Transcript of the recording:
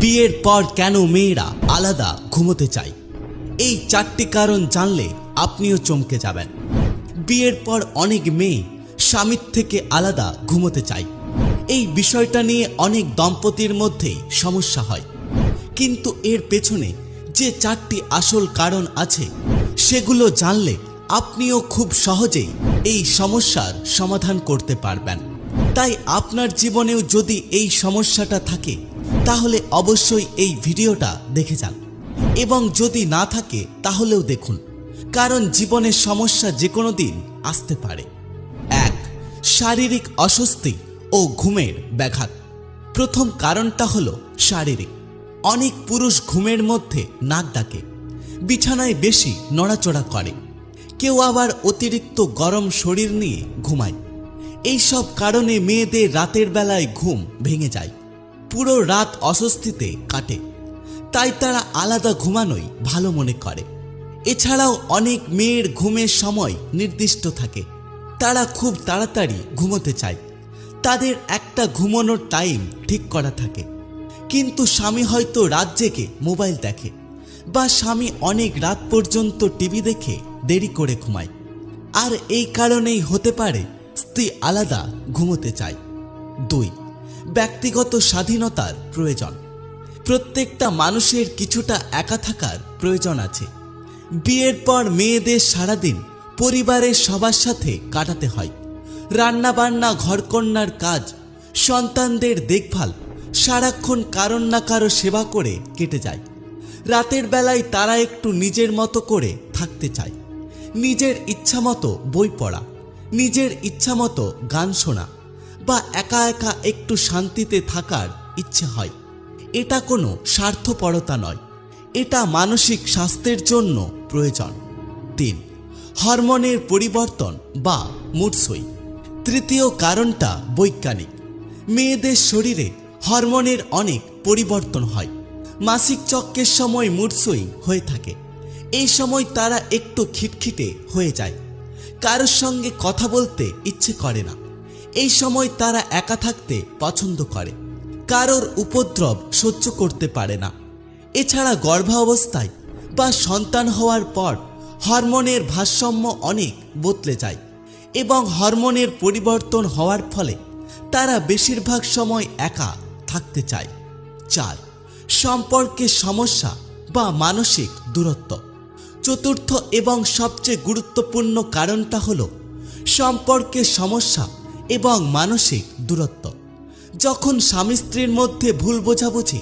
বিয়ের পর কেন মেয়েরা আলাদা ঘুমোতে চায়, এই 4টি কারণ জানলে আপনিও চমকে যাবেন। বিয়ের পর অনেক মেয়ে স্বামীর থেকে আলাদা ঘুমোতে চায়। এই বিষয়টা নিয়ে অনেক দম্পতির মধ্যেই সমস্যা হয়, কিন্তু এর পেছনে যে 4টি আসল কারণ আছে সেগুলো জানলে আপনিও খুব সহজেই এই সমস্যার সমাধান করতে পারবেন। তাই আপনার জীবনেও যদি এই সমস্যাটা থাকে তাহলে অবশ্যই এই ভিডিওটা দেখে যান, এবং যদি না থাকে তাহলেও দেখুন, কারণ জীবনের সমস্যা যে কোনো দিন আসতে পারে। 1. শারীরিক অস্বস্তি ও ঘুমের ব্যাঘাত। প্রথম কারণটা হলো শারীরিক। অনেক পুরুষ ঘুমের মধ্যে নাক ডাকে, বিছানায় বেশি নড়াচড়া করে, কেউ আবার অতিরিক্ত গরম শরীর নিয়ে ঘুমায়। এইসব কারণে মেয়েদের রাতের বেলায় ঘুম ভেঙে যায়, পুরো রাত অস্বস্তিতে কাটে, তাই তারা আলাদা ঘুমানোই ভালো মনে করে। এছাড়াও অনেক মেয়ের ঘুমের সময় নির্দিষ্ট থাকে, তারা খুব তাড়াতাড়ি ঘুমোতে চায়, তাদের একটা ঘুমানোর টাইম ঠিক করা থাকে। কিন্তু স্বামী হয়তো রাত জেগে মোবাইল দেখে, বা স্বামী অনেক রাত পর্যন্ত টিভি দেখে দেরি করে ঘুমায়, আর এই কারণেই হতে পারে স্ত্রী আলাদা ঘুমোতে চায়। 2. ব্যক্তিগত স্বাধীনতার প্রয়োজন। প্রত্যেকটা মানুষের কিছুটা একা থাকার প্রয়োজন আছে। বিয়ের পর মেয়েদের সারাদিন পরিবারের সবার সাথে কাটাতে হয়। রান্নাবান্না, ঘরকন্নার কাজ, সন্তানদের দেখভাল, সারাক্ষণ কারণ না কারো সেবা করে কেটে যায়। রাতের বেলায় তারা একটু নিজের মতো করে থাকতে চায়, নিজের ইচ্ছামতো বই পড়া, নিজের ইচ্ছামতো গান শোনা, বা একা একা একটু শান্তিতে থাকার ইচ্ছে হয়। এটা কোনো স্বার্থপরতা নয়, এটা মানসিক স্বাস্থ্যের জন্য প্রয়োজন। 3. হরমোনের পরিবর্তন বা মুড সুইং। তৃতীয় কারণটা বৈজ্ঞানিক। মেয়েদের শরীরে হরমোনের অনেক পরিবর্তন হয়। মাসিক চক্রের সময় মুড সুইং হয়ে থাকে। এই সময় তারা একটু খিটখিটে হয়ে যায়, কারোর সঙ্গে কথা বলতে ইচ্ছে করে না। এই সময় তারা একা থাকতে পছন্দ করে, কারোর উপদ্রব সহ্য করতে পারে না। এছাড়া গর্ভাবস্থায় বা সন্তান হওয়ার পর হরমোনের ভারসাম্য অনেক বদলে যায়, এবং হরমোনের পরিবর্তন হওয়ার ফলে তারা বেশিরভাগ সময় একা থাকতে চায়। 4. সম্পর্কের সমস্যা বা মানসিক দূরত্ব। চতুর্থ এবং সবচেয়ে গুরুত্বপূর্ণ কারণটা হলো সম্পর্কের সমস্যা এবং মানসিক দূরত্ব। যখন স্বামী স্ত্রীর মধ্যে ভুল বোঝাবুঝি